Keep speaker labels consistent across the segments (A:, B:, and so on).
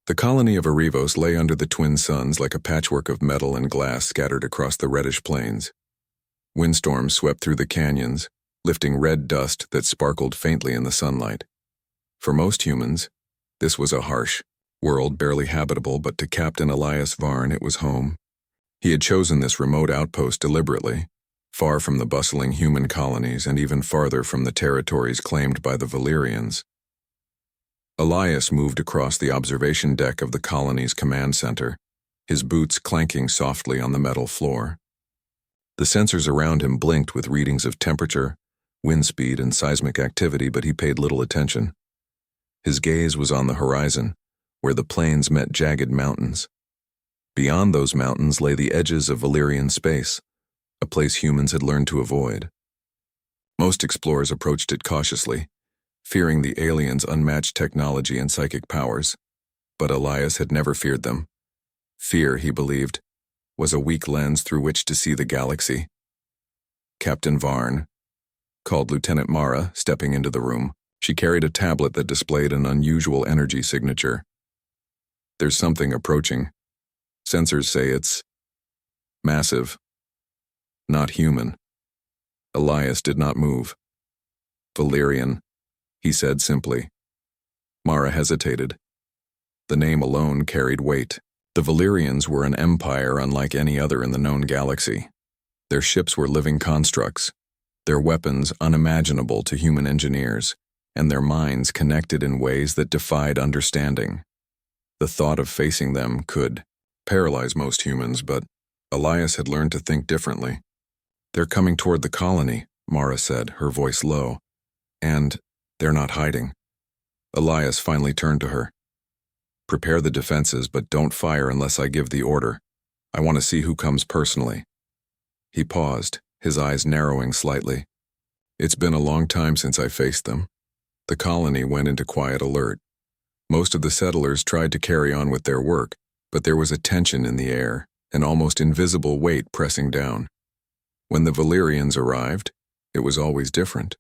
A: The colony of Arivos lay under the twin suns like a patchwork of metal and glass scattered across the reddish plains. Windstorms swept through the canyons, lifting red dust that sparkled faintly in the sunlight. For most humans, this was a harsh world, barely habitable, but to Captain Elias Varn it was home. He had chosen this remote outpost deliberately, far from the bustling human colonies and even farther from the territories claimed by the Valyrians. Elias moved across the observation deck of the colony's command center, his boots clanking softly on the metal floor. The sensors around him blinked with readings of temperature, wind speed, and seismic activity, but he paid little attention. His gaze was on the horizon, where the plains met jagged mountains. Beyond those mountains lay the edges of Valyrian space, a place humans had learned to avoid. Most explorers approached it cautiously, fearing the aliens' unmatched technology and psychic powers, but Elias had never feared them. Fear, he believed, was a weak lens through which to see the galaxy. Captain Varn called Lieutenant Mara, stepping into the room. She carried a tablet that displayed an unusual energy signature. There's something approaching. Sensors say it's massive, not human. Elias did not move. Valyrian, he said simply. Mara hesitated. The name alone carried weight. The Valyrians were an empire unlike any other in the known galaxy. Their ships were living constructs, their weapons unimaginable to human engineers, and their minds connected in ways that defied understanding. The thought of facing them could paralyze most humans, but Elias had learned to think differently. They're coming toward the colony, Mara said, her voice low. And they're not hiding. Elias finally turned to her. Prepare the defenses, but don't fire unless I give the order. I want to see who comes personally. He paused, his eyes narrowing slightly. It's been a long time since I faced them. The colony went into quiet alert. Most of the settlers tried to carry on with their work, but there was a tension in the air, an almost invisible weight pressing down. When the Valyrians arrived, it was always different.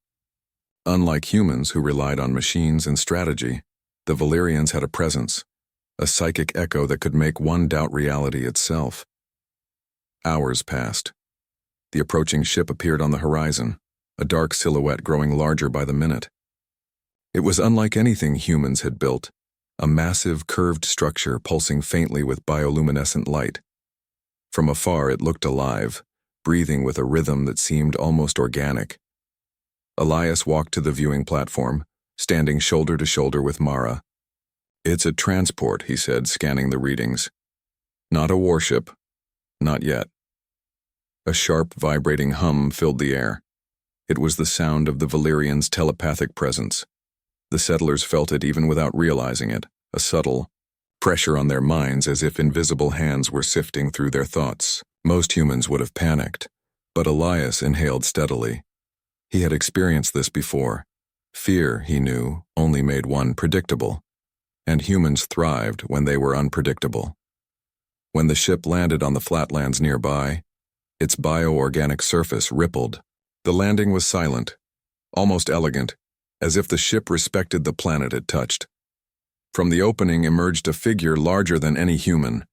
A: Unlike humans who relied on machines and strategy, the Valyrians had a presence, a psychic echo that could make one doubt reality itself. Hours passed. The approaching ship appeared on the horizon, a dark silhouette growing larger by the minute. It was unlike anything humans had built, a massive curved structure pulsing faintly with bioluminescent light. From afar it looked alive, breathing with a rhythm that seemed almost organic. Elias walked to the viewing platform, standing shoulder to shoulder with Mara. It's a transport, he said, scanning the readings. Not a warship. Not yet. A sharp, vibrating hum filled the air. It was the sound of the Valyrians' telepathic presence. The settlers felt it even without realizing it, a subtle pressure on their minds as if invisible hands were sifting through their thoughts. Most humans would have panicked, but Elias inhaled steadily. He had experienced this before. Fear, he knew, only made one predictable, and humans thrived when they were unpredictable. When the ship landed on the flatlands nearby, its bioorganic surface rippled. The landing was silent, almost elegant, as if the ship respected the planet it touched. From the opening emerged a figure larger than any human.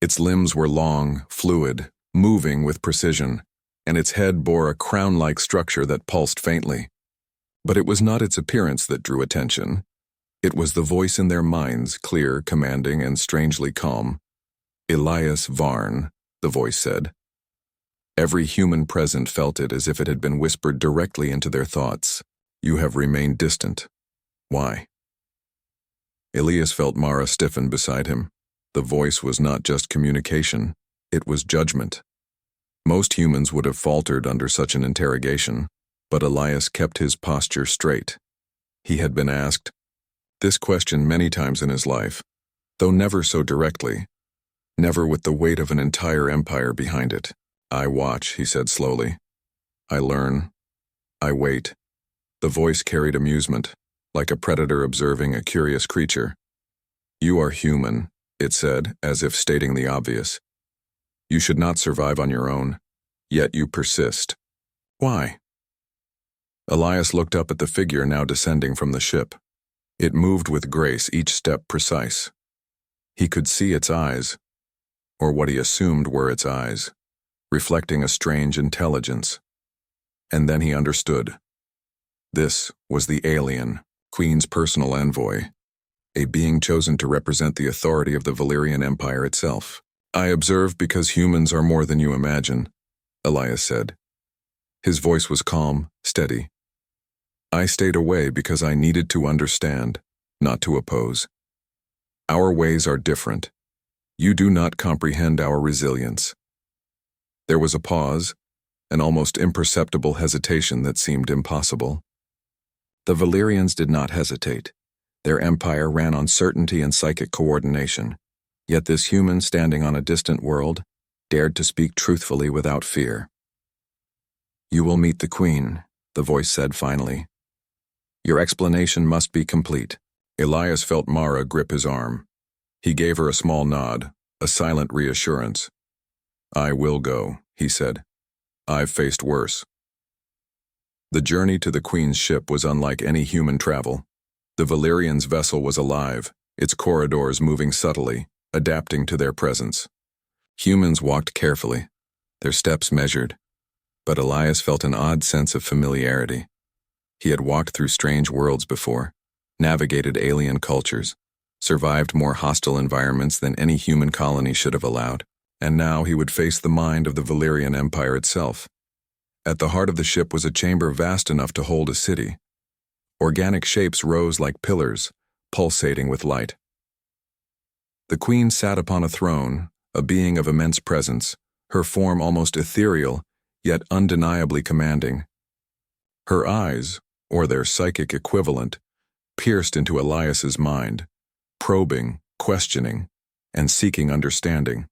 A: Its limbs were long, fluid, moving with precision, and its head bore a crown-like structure that pulsed faintly. But it was not its appearance that drew attention. It was the voice in their minds, clear, commanding, and strangely calm. Elias Varn, the voice said. Every human present felt it as if it had been whispered directly into their thoughts. You have remained distant. Why? Elias felt Mara stiffen beside him. The voice was not just communication, it was judgment. Most humans would have faltered under such an interrogation, but Elias kept his posture straight. He had been asked this question many times in his life, though never so directly, never with the weight of an entire empire behind it. I watch, he said slowly. I learn. I wait. The voice carried amusement, like a predator observing a curious creature. You are human, it said, as if stating the obvious. You should not survive on your own, yet you persist. Why? Elias looked up at the figure now descending from the ship. It moved with grace, each step precise. He could see its eyes, or what he assumed were its eyes, reflecting a strange intelligence. And then he understood. This was the alien, Queen's personal envoy, a being chosen to represent the authority of the Valyrian Empire itself. "I observe because humans are more than you imagine," Elias said. His voice was calm, steady. "I stayed away because I needed to understand, not to oppose. Our ways are different. You do not comprehend our resilience." There was a pause, an almost imperceptible hesitation that seemed impossible. The Valyrians did not hesitate. Their empire ran on certainty and psychic coordination. Yet this human standing on a distant world dared to speak truthfully without fear. "You will meet the Queen," the voice said finally. "Your explanation must be complete." Elias felt Mara grip his arm. He gave her a small nod, a silent reassurance. "I will go," he said. "I've faced worse." The journey to the Queen's ship was unlike any human travel. The Valyrians' vessel was alive, its corridors moving subtly, adapting to their presence. Humans walked carefully, their steps measured, but Elias felt an odd sense of familiarity. He had walked through strange worlds before, navigated alien cultures, survived more hostile environments than any human colony should have allowed, and now he would face the mind of the Valyrian Empire itself. At the heart of the ship was a chamber vast enough to hold a city. Organic shapes rose like pillars, pulsating with light. The Queen sat upon a throne, a being of immense presence, her form almost ethereal, yet undeniably commanding. Her eyes, or their psychic equivalent, pierced into Elias's mind, probing, questioning, and seeking understanding.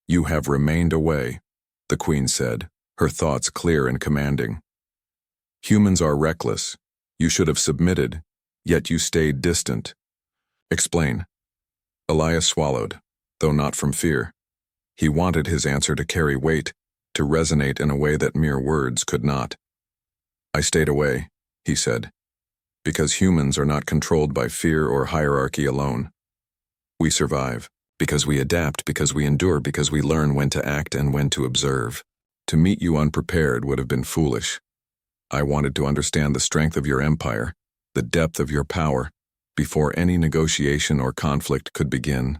A: "You have remained away," the Queen said, her thoughts clear and commanding. "Humans are reckless. You should have submitted, yet you stayed distant. Explain." Elias swallowed, though not from fear. He wanted his answer to carry weight, to resonate in a way that mere words could not. "I stayed away," he said, "because humans are not controlled by fear or hierarchy alone. We survive, because we adapt, because we endure, because we learn when to act and when to observe. To meet you unprepared would have been foolish. I wanted to understand the strength of your empire, the depth of your power, before any negotiation or conflict could begin."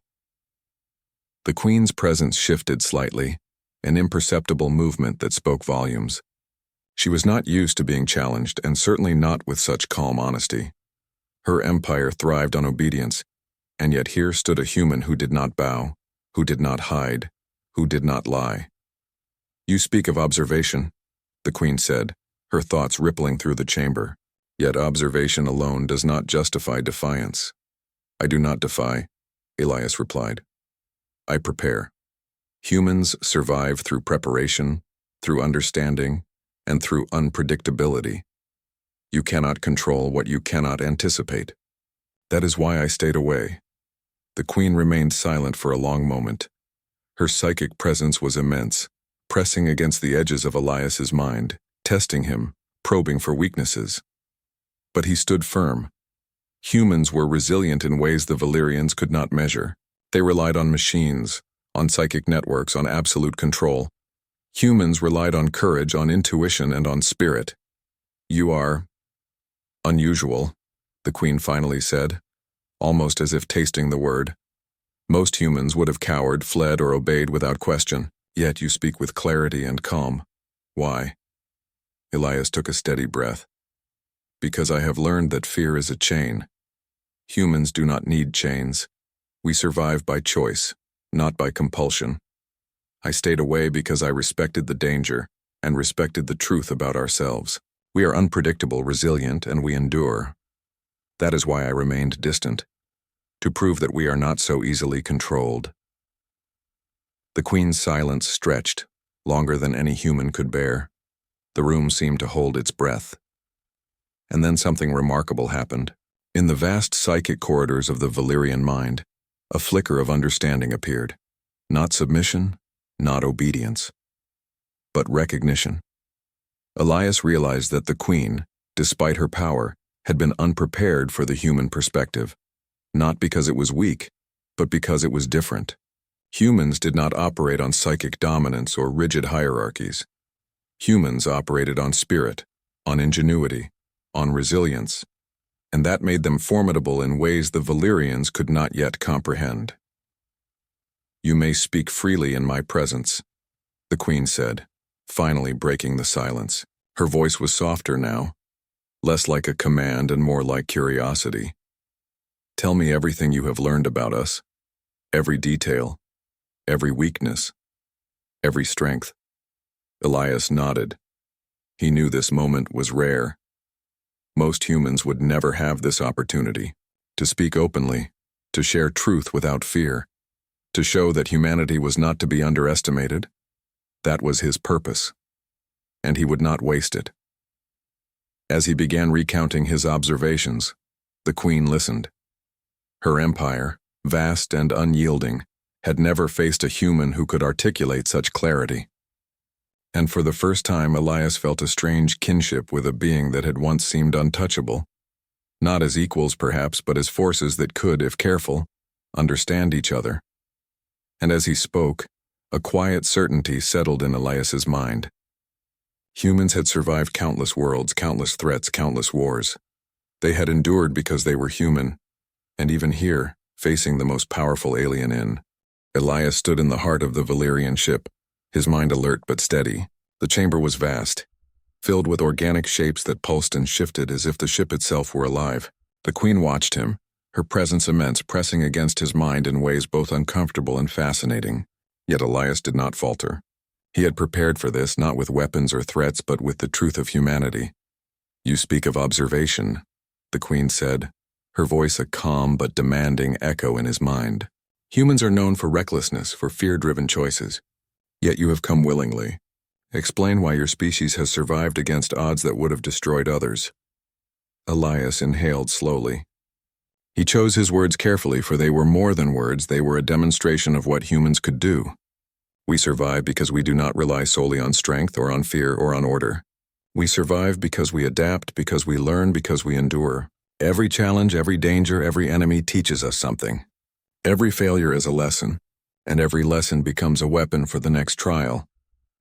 A: The Queen's presence shifted slightly, an imperceptible movement that spoke volumes. She was not used to being challenged, and certainly not with such calm honesty. Her empire thrived on obedience, and yet here stood a human who did not bow, who did not hide, who did not lie. "You speak of observation," the Queen said, her thoughts rippling through the chamber. "Yet observation alone does not justify defiance." "I do not defy," Elias replied. "I prepare. Humans survive through preparation, through understanding, and through unpredictability. You cannot control what you cannot anticipate. That is why I stayed away." The Queen remained silent for a long moment. Her psychic presence was immense, pressing against the edges of Elias's mind, testing him, probing for weaknesses. But he stood firm. Humans were resilient in ways the Valyrians could not measure. They relied on machines, on psychic networks, on absolute control. Humans relied on courage, on intuition, and on spirit. "You are unusual," the Queen finally said, almost as if tasting the word. "Most humans would have cowered, fled, or obeyed without question. Yet you speak with clarity and calm. Why?" Elias took a steady breath. "Because I have learned that fear is a chain. Humans do not need chains. We survive by choice, not by compulsion. I stayed away because I respected the danger and respected the truth about ourselves. We are unpredictable, resilient, and we endure. That is why I remained distant, to prove that we are not so easily controlled." The Queen's silence stretched, longer than any human could bear. The room seemed to hold its breath. And then something remarkable happened. In the vast psychic corridors of the Valyrian mind, a flicker of understanding appeared. Not submission, not obedience, but recognition. Elias realized that the Queen, despite her power, had been unprepared for the human perspective, not because it was weak, but because it was different. Humans did not operate on psychic dominance or rigid hierarchies. Humans operated on spirit, on ingenuity, on resilience, and that made them formidable in ways the Valyrians could not yet comprehend. "You may speak freely in my presence," the Queen said, finally breaking the silence. Her voice was softer now, less like a command and more like curiosity. "Tell me everything you have learned about us, every detail, every weakness, every strength." Elias nodded. He knew this moment was rare. Most humans would never have this opportunity, to speak openly, to share truth without fear, to show that humanity was not to be underestimated. That was his purpose, and he would not waste it. As he began recounting his observations, the Queen listened. Her empire, vast and unyielding, had never faced a human who could articulate such clarity. And for the first time, Elias felt a strange kinship with a being that had once seemed untouchable. Not as equals, perhaps, but as forces that could, if careful, understand each other. And as he spoke, a quiet certainty settled in Elias's mind. Humans had survived countless worlds, countless threats, countless wars. They had endured because they were human, and even here, facing the most powerful alien in. Elias stood in the heart of the Valyrian ship, his mind alert but steady. The chamber was vast, filled with organic shapes that pulsed and shifted as if the ship itself were alive. The Queen watched him, her presence immense, pressing against his mind in ways both uncomfortable and fascinating. Yet Elias did not falter. He had prepared for this, not with weapons or threats, but with the truth of humanity. "You speak of observation," the Queen said, her voice a calm but demanding echo in his mind. "Humans are known for recklessness, for fear-driven choices. Yet you have come willingly. Explain why your species has survived against odds that would have destroyed others." Elias inhaled slowly. He chose his words carefully, for they were more than words, they were a demonstration of what humans could do. "We survive because we do not rely solely on strength or on fear or on order. We survive because we adapt, because we learn, because we endure. Every challenge, every danger, every enemy teaches us something. Every failure is a lesson, and every lesson becomes a weapon for the next trial."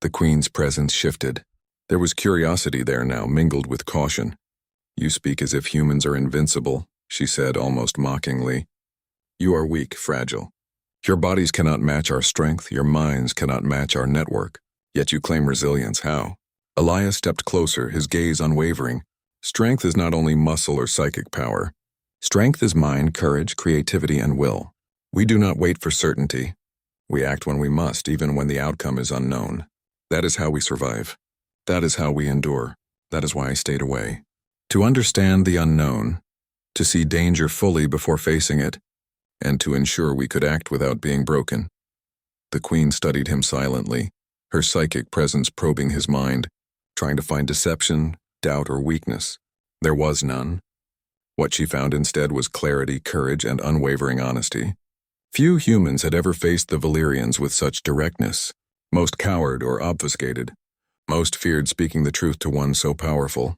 A: The Queen's presence shifted. There was curiosity there now, mingled with caution. "You speak as if humans are invincible," she said almost mockingly. "You are weak, fragile. Your bodies cannot match our strength, your minds cannot match our network. Yet you claim resilience. How?" Elias stepped closer, his gaze unwavering. "Strength is not only muscle or psychic power. Strength is mind, courage, creativity, and will. We do not wait for certainty. We act when we must, even when the outcome is unknown. That is how we survive. That is how we endure. That is why I stayed away. To understand the unknown, to see danger fully before facing it, and to ensure we could act without being broken." The Queen studied him silently, her psychic presence probing his mind, trying to find deception, doubt, or weakness. There was none. What she found instead was clarity, courage, and unwavering honesty. Few humans had ever faced the Valyrians with such directness. Most cowered or obfuscated. Most feared speaking the truth to one so powerful.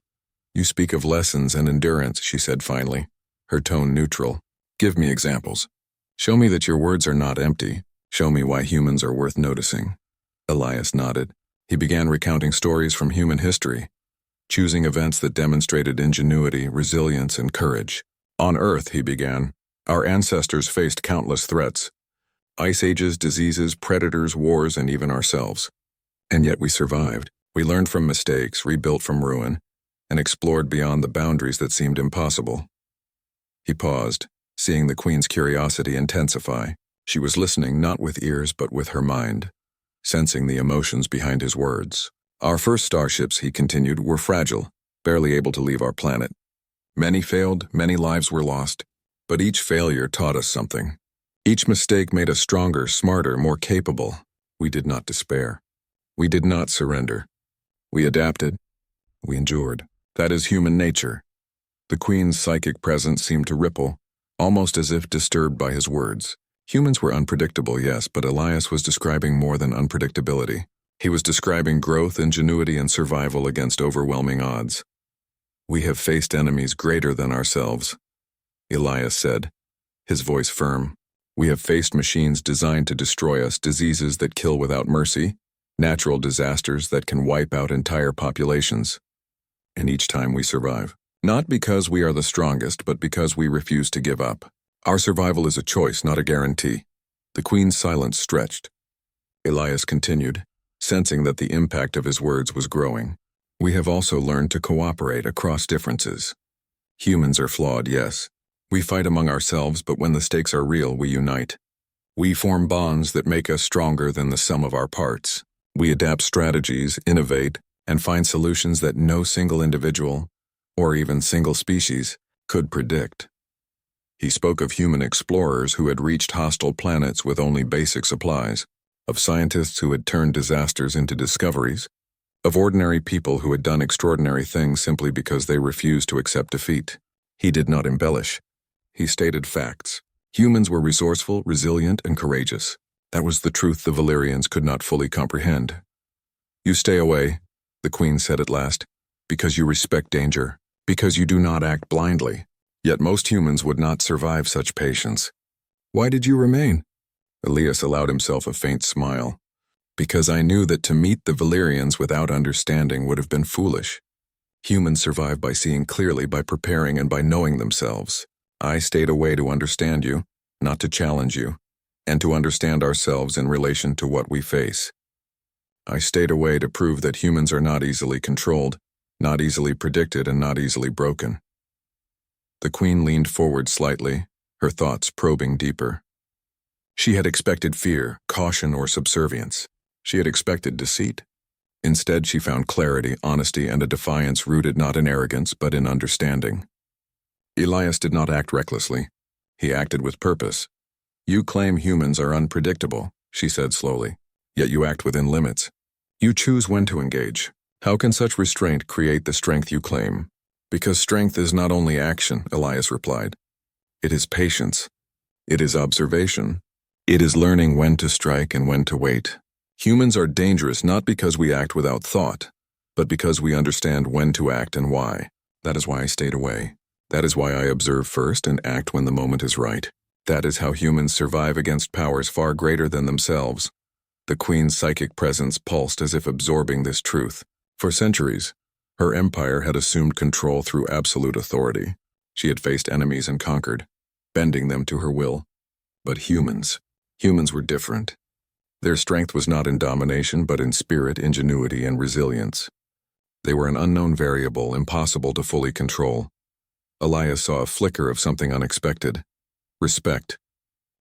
A: "You speak of lessons and endurance," she said finally, her tone neutral. "Give me examples. Show me that your words are not empty. Show me why humans are worth noticing." Elias nodded. He began recounting stories from human history, choosing events that demonstrated ingenuity, resilience, and courage. "On Earth," he began, "our ancestors faced countless threats. Ice ages, diseases, predators, wars, and even ourselves. And yet we survived. We learned from mistakes, rebuilt from ruin, and explored beyond the boundaries that seemed impossible." He paused, seeing the Queen's curiosity intensify. She was listening not with ears but with her mind, sensing the emotions behind his words. "Our first starships," he continued, "were fragile, barely able to leave our planet. Many failed, many lives were lost, but each failure taught us something. Each mistake made us stronger, smarter, more capable. We did not despair. We did not surrender. We adapted. We endured. That is human nature." The Queen's psychic presence seemed to ripple, almost as if disturbed by his words. Humans were unpredictable, yes, but Elias was describing more than unpredictability. He was describing growth, ingenuity, and survival against overwhelming odds. "We have faced enemies greater than ourselves," Elias said, his voice firm. We have faced machines designed to destroy us, diseases that kill without mercy, natural disasters that can wipe out entire populations. And each time we survive. Not because we are the strongest, but because we refuse to give up. Our survival is a choice, not a guarantee. The Queen's silence stretched. Elias continued, sensing that the impact of his words was growing. We have also learned to cooperate across differences. Humans are flawed, yes. We fight among ourselves, but when the stakes are real, we unite. We form bonds that make us stronger than the sum of our parts. We adapt strategies, innovate, and find solutions that no single individual, or even single species, could predict. He spoke of human explorers who had reached hostile planets with only basic supplies, of scientists who had turned disasters into discoveries, of ordinary people who had done extraordinary things simply because they refused to accept defeat. He did not embellish. He stated facts. Humans were resourceful, resilient, and courageous. That was the truth the Valyrians could not fully comprehend. You stay away, the Queen said at last, because you respect danger, because you do not act blindly. Yet most humans would not survive such patience. Why did you remain? Elias allowed himself a faint smile. Because I knew that to meet the Valyrians without understanding would have been foolish. Humans survive by seeing clearly, by preparing, and by knowing themselves. I stayed away to understand you, not to challenge you, and to understand ourselves in relation to what we face. I stayed away to prove that humans are not easily controlled, not easily predicted, and not easily broken. The Queen leaned forward slightly, her thoughts probing deeper. She had expected fear, caution, or subservience. She had expected deceit. Instead, she found clarity, honesty, and a defiance rooted not in arrogance, but in understanding. Elias did not act recklessly. He acted with purpose. You claim humans are unpredictable, she said slowly, yet you act within limits. You choose when to engage. How can such restraint create the strength you claim? Because strength is not only action, Elias replied. It is patience. It is observation. It is learning when to strike and when to wait. Humans are dangerous not because we act without thought, but because we understand when to act and why. That is why I stayed away. That is why I observe first and act when the moment is right. That is how humans survive against powers far greater than themselves. The Queen's psychic presence pulsed as if absorbing this truth. For centuries, her empire had assumed control through absolute authority. She had faced enemies and conquered, bending them to her will. But humans were different. Their strength was not in domination, but in spirit, ingenuity, and resilience. They were an unknown variable, impossible to fully control. Elias saw a flicker of something unexpected. Respect.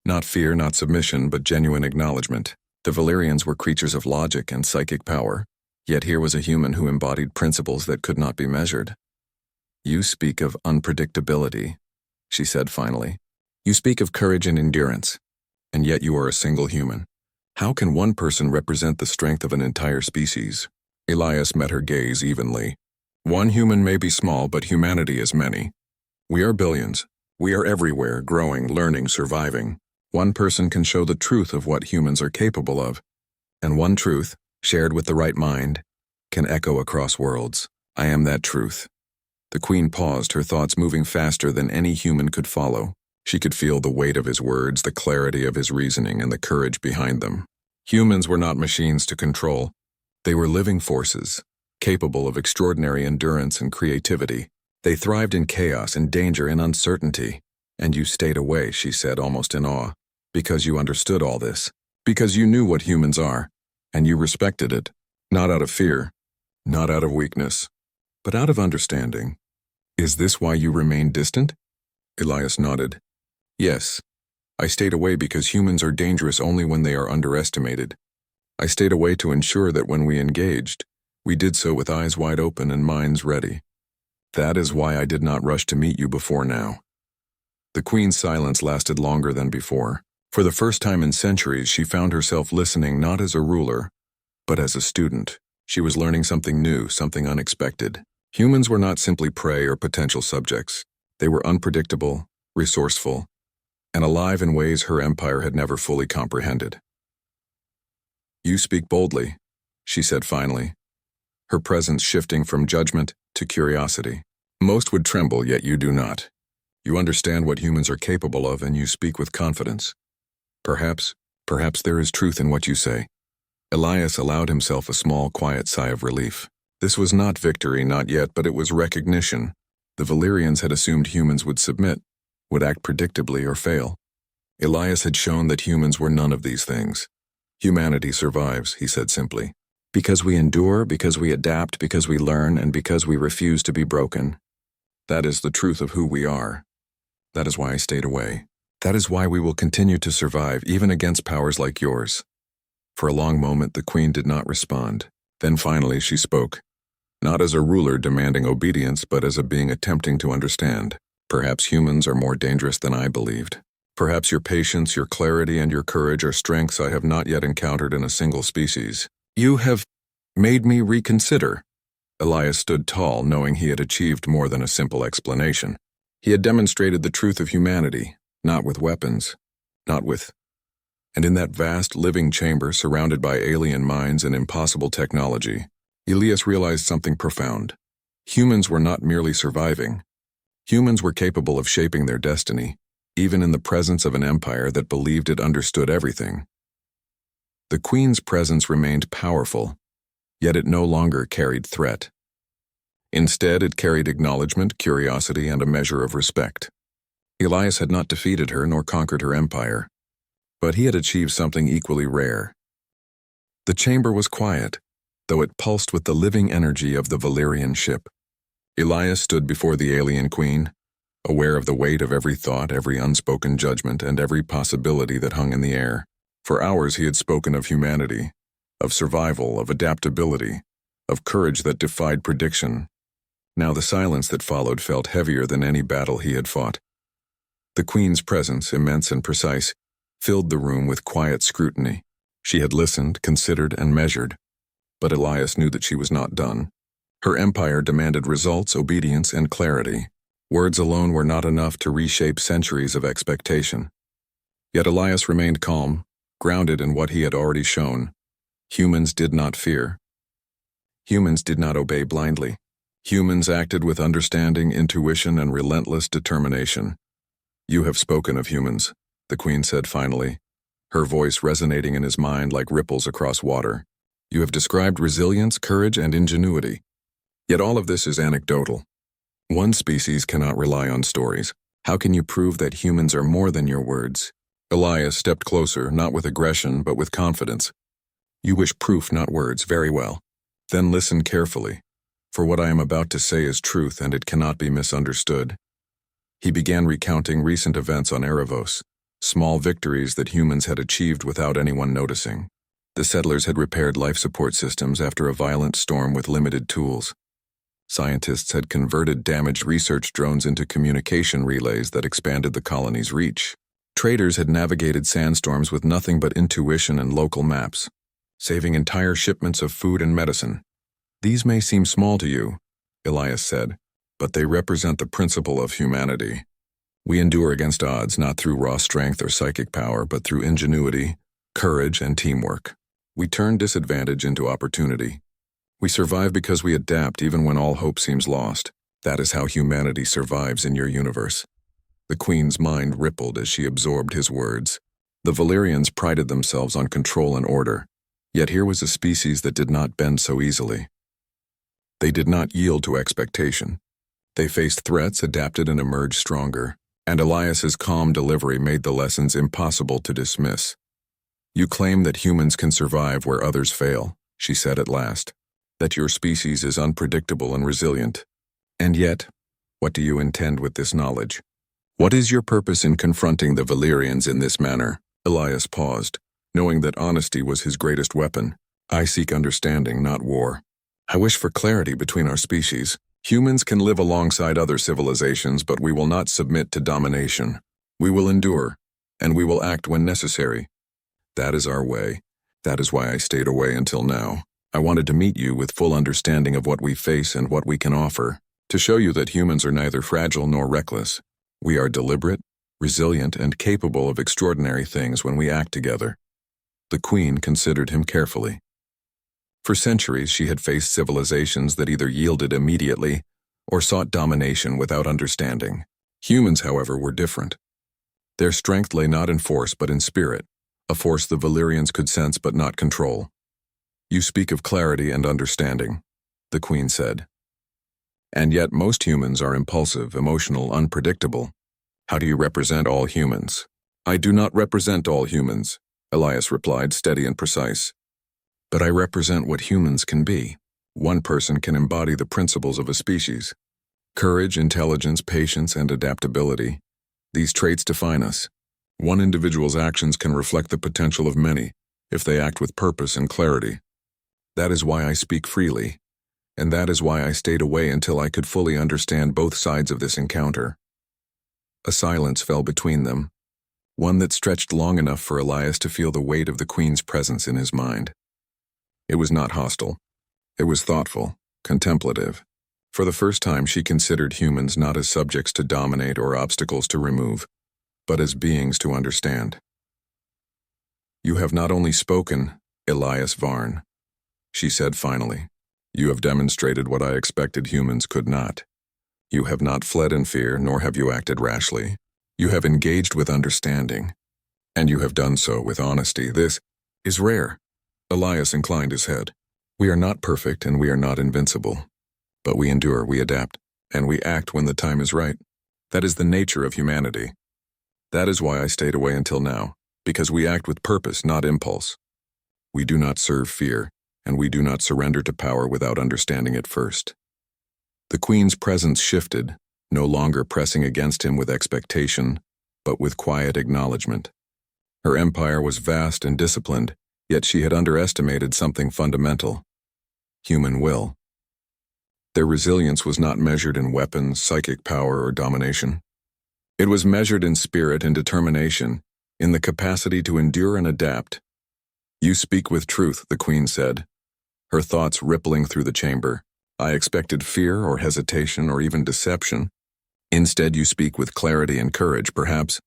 A: Not fear, not submission, but genuine acknowledgement. The Valyrians were creatures of logic and psychic power, yet here was a human who embodied principles that could not be measured. You speak of unpredictability, she said finally. You speak of courage and endurance, and yet you are a single human. How can one person represent the strength of an entire species? Elias met her gaze evenly. One human may be small, but humanity is many. We are billions. We are everywhere, growing, learning, surviving. One person can show the truth of what humans are capable of, and one truth, shared with the right mind, can echo across worlds. I am that truth. The Queen paused, her thoughts moving faster than any human could follow. She could feel the weight of his words, the clarity of his reasoning, and the courage behind them. Humans were not machines to control. They were living forces, capable of extraordinary endurance and creativity. They thrived in chaos, in danger, in uncertainty. And you stayed away, she said, almost in awe, because you understood all this, because you knew what humans are, and you respected it, not out of fear, not out of weakness, but out of understanding. Is this why you remain distant? Elias nodded. Yes. I stayed away because humans are dangerous only when they are underestimated. I stayed away to ensure that when we engaged, we did so with eyes wide open and minds ready. That is why I did not rush to meet you before now. The Queen's silence lasted longer than before. For the first time in centuries, she found herself listening not as a ruler, but as a student. She was learning something new, something unexpected. Humans were not simply prey or potential subjects. They were unpredictable, resourceful, and alive in ways her empire had never fully comprehended. You speak boldly, she said finally, her presence shifting from judgment to curiosity. Most would tremble, yet you do not. You understand what humans are capable of, and you speak with confidence. Perhaps there is truth in what you say. Elias allowed himself a small, quiet sigh of relief. This was not victory, not yet, but it was recognition. The Valyrians had assumed humans would submit, would act predictably or fail. Elias had shown that humans were none of these things. Humanity survives, he said simply. Because we endure, because we adapt, because we learn, and because we refuse to be broken. That is the truth of who we are. That is why I stayed away. That is why we will continue to survive, even against powers like yours. For a long moment, the Queen did not respond. Then finally she spoke. Not as a ruler demanding obedience, but as a being attempting to understand. Perhaps humans are more dangerous than I believed. Perhaps your patience, your clarity, and your courage are strengths I have not yet encountered in a single species. You have made me reconsider. Elias stood tall, knowing he had achieved more than a simple explanation. He had demonstrated the truth of humanity, not with weapons, And in that vast, living chamber surrounded by alien minds and impossible technology, Elias realized something profound. Humans were not merely surviving. Humans were capable of shaping their destiny, even in the presence of an empire that believed it understood everything. The Queen's presence remained powerful, yet it no longer carried threat. Instead, it carried acknowledgement, curiosity, and a measure of respect. Elias had not defeated her nor conquered her empire, but he had achieved something equally rare. The chamber was quiet, though it pulsed with the living energy of the Valyrian ship. Elias stood before the alien queen, aware of the weight of every thought, every unspoken judgment, and every possibility that hung in the air. For hours he had spoken of humanity, of survival, of adaptability, of courage that defied prediction. Now the silence that followed felt heavier than any battle he had fought. The Queen's presence, immense and precise, filled the room with quiet scrutiny. She had listened, considered, and measured, but Elias knew that she was not done. Her empire demanded results, obedience, and clarity. Words alone were not enough to reshape centuries of expectation. Yet Elias remained calm, grounded in what he had already shown. Humans did not fear. Humans did not obey blindly. Humans acted with understanding, intuition, and relentless determination. You have spoken of humans, the Queen said finally, her voice resonating in his mind like ripples across water. You have described resilience, courage, and ingenuity. Yet all of this is anecdotal. One species cannot rely on stories. How can you prove that humans are more than your words? Elias stepped closer, not with aggression, but with confidence. You wish proof, not words. Very well. Then listen carefully, for what I am about to say is truth and it cannot be misunderstood. He began recounting recent events on Erebos, small victories that humans had achieved without anyone noticing. The settlers had repaired life support systems after a violent storm with limited tools. Scientists had converted damaged research drones into communication relays that expanded the colony's reach. Traders had navigated sandstorms with nothing but intuition and local maps, saving entire shipments of food and medicine. These may seem small to you, Elias said, but they represent the principle of humanity. We endure against odds not through raw strength or psychic power, but through ingenuity, courage, and teamwork. We turn disadvantage into opportunity. We survive because we adapt even when all hope seems lost. That is how humanity survives in your universe. The Queen's mind rippled as she absorbed his words. The Valyrians prided themselves on control and order, yet here was a species that did not bend so easily. They did not yield to expectation. They faced threats, adapted, and emerged stronger, and Elias's calm delivery made the lessons impossible to dismiss. You claim that humans can survive where others fail, she said at last, that your species is unpredictable and resilient. And yet, what do you intend with this knowledge? What is your purpose in confronting the Valyrians in this manner? Elias paused, knowing that honesty was his greatest weapon. I seek understanding, not war. I wish for clarity between our species. Humans can live alongside other civilizations, but we will not submit to domination. We will endure, and we will act when necessary. That is our way. That is why I stayed away until now. I wanted to meet you with full understanding of what we face and what we can offer, to show you that humans are neither fragile nor reckless. We are deliberate, resilient, and capable of extraordinary things when we act together. The Queen considered him carefully. For centuries, she had faced civilizations that either yielded immediately or sought domination without understanding. Humans, however, were different. Their strength lay not in force but in spirit. a force the Valyrians could sense but not control. "You speak of clarity and understanding," the Queen said. "And yet most humans are impulsive, emotional, unpredictable. How do you represent all humans?" "I do not represent all humans," Elias replied, steady and precise. "But I represent what humans can be. One person can embody the principles of a species. Courage, intelligence, patience, and adaptability. These traits define us. One individual's actions can reflect the potential of many, if they act with purpose and clarity. That is why I speak freely, and that is why I stayed away until I could fully understand both sides of this encounter." A silence fell between them, one that stretched long enough for Elias to feel the weight of the Queen's presence in his mind. It was not hostile. It was thoughtful, contemplative. For the first time, she considered humans not as subjects to dominate or obstacles to remove, but as beings to understand. "You have not only spoken, Elias Varn," she said finally. "You have demonstrated what I expected humans could not. You have not fled in fear, nor have you acted rashly. You have engaged with understanding, and you have done so with honesty. This is rare." Elias inclined his head. "We are not perfect and we are not invincible. But we endure, we adapt, and we act when the time is right. That is the nature of humanity. That is why I stayed away until now, because we act with purpose, not impulse. We do not serve fear, and we do not surrender to power without understanding it first." The Queen's presence shifted, no longer pressing against him with expectation, but with quiet acknowledgement. Her empire was vast and disciplined, yet she had underestimated something fundamental: human will. Their resilience was not measured in weapons, psychic power, or domination. It was measured in spirit and determination, in the capacity to endure and adapt. "You speak with truth," the Queen said, her thoughts rippling through the chamber. "I expected fear or hesitation or even deception. Instead, you speak with clarity and courage. Perhaps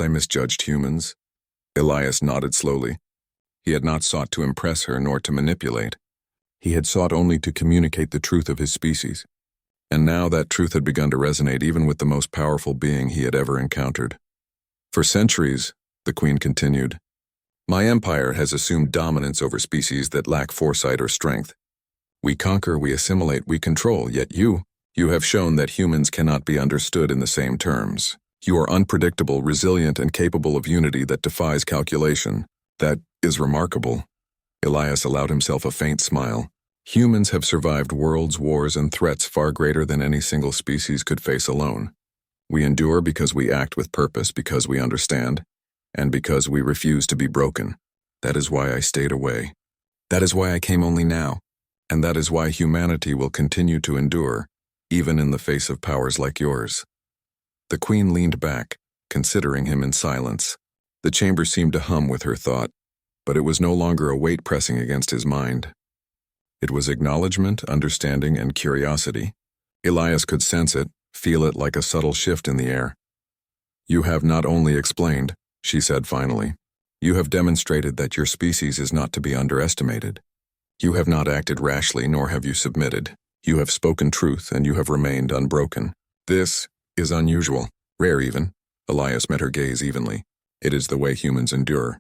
A: I misjudged humans." Elias nodded slowly. He had not sought to impress her nor to manipulate. He had sought only to communicate the truth of his species. And now that truth had begun to resonate even with the most powerful being he had ever encountered. "For centuries," the Queen continued, "my empire has assumed dominance over species that lack foresight or strength. We conquer, we assimilate, we control, yet you have shown that humans cannot be understood in the same terms. You are unpredictable, resilient, and capable of unity that defies calculation. That is remarkable." Elias allowed himself a faint smile. "Humans have survived worlds, wars, and threats far greater than any single species could face alone. We endure because we act with purpose, because we understand, and because we refuse to be broken. That is why I stayed away. That is why I came only now, and that is why humanity will continue to endure, even in the face of powers like yours." The Queen leaned back, considering him in silence. The chamber seemed to hum with her thought, but it was no longer a weight pressing against his mind. It was acknowledgement, understanding, and curiosity. Elias could sense it, feel it like a subtle shift in the air. "You have not only explained," she said finally. "You have demonstrated that your species is not to be underestimated. You have not acted rashly, nor have you submitted. You have spoken truth, and you have remained unbroken. This is unusual, rare even." Elias met her gaze evenly. "It is the way humans endure.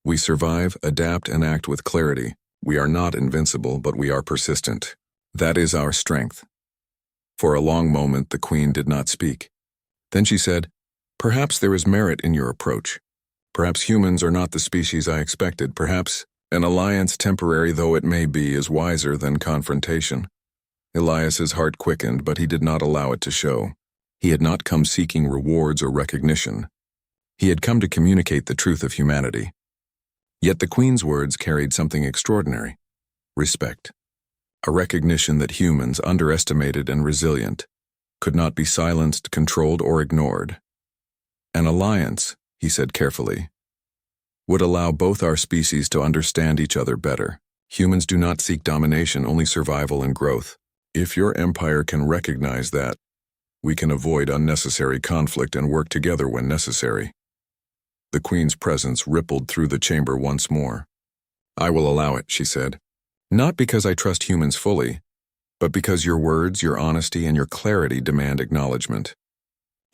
A: We survive, adapt, and act with clarity. We are not invincible, but we are persistent. That is our strength." For a long moment, the Queen did not speak. Then she said, "Perhaps there is merit in your approach. Perhaps humans are not the species I expected. Perhaps an alliance, temporary though it may be, is wiser than confrontation." Elias's heart quickened, but he did not allow it to show. He had not come seeking rewards or recognition. He had come to communicate the truth of humanity. Yet the Queen's words carried something extraordinary: respect. A recognition that humans, underestimated and resilient, could not be silenced, controlled, or ignored. "An alliance," he said carefully, "would allow both our species to understand each other better. Humans do not seek domination, only survival and growth. If your empire can recognize that, we can avoid unnecessary conflict and work together when necessary." The Queen's presence rippled through the chamber once more. "I will allow it," she said. "Not because I trust humans fully, but because your words, your honesty, and your clarity demand acknowledgement.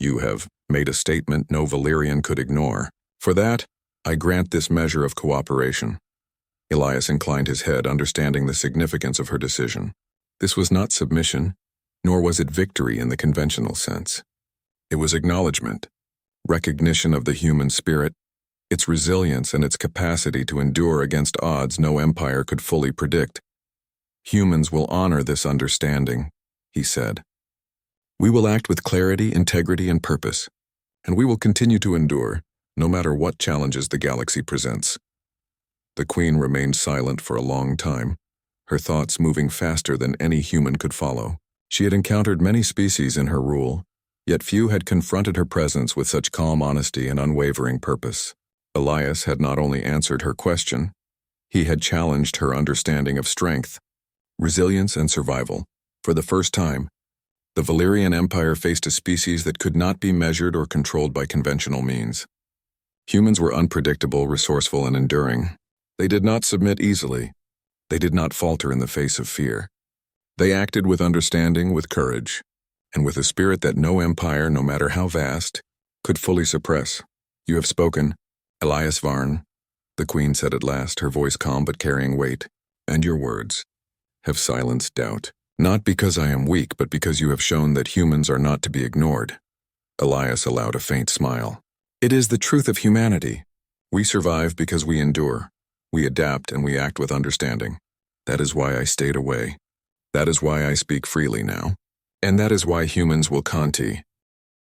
A: You have made a statement no Valyrian could ignore. For that, I grant this measure of cooperation." Elias inclined his head, understanding the significance of her decision. This was not submission, nor was it victory in the conventional sense. It was acknowledgement, recognition of the human spirit, its resilience and its capacity to endure against odds no empire could fully predict. "Humans will honor this understanding," he said. "We will act with clarity, integrity, and purpose, and we will continue to endure, no matter what challenges the galaxy presents." The Queen remained silent for a long time, her thoughts moving faster than any human could follow. She had encountered many species in her rule, yet few had confronted her presence with such calm honesty and unwavering purpose. Elias had not only answered her question, he had challenged her understanding of strength, resilience, and survival. For the first time, the Valyrian Empire faced a species that could not be measured or controlled by conventional means. Humans were unpredictable, resourceful, and enduring. They did not submit easily. They did not falter in the face of fear. They acted with understanding, with courage, and with a spirit that no empire, no matter how vast, could fully suppress. "You have spoken, Elias Varn," the Queen said at last, her voice calm but carrying weight. "And your words have silenced doubt. Not because I am weak, but because you have shown that humans are not to be ignored." Elias allowed a faint smile. "It is the truth of humanity. We survive because we endure. We adapt and we act with understanding. That is why I stayed away. That is why I speak freely now. And that is why humans will Kanti,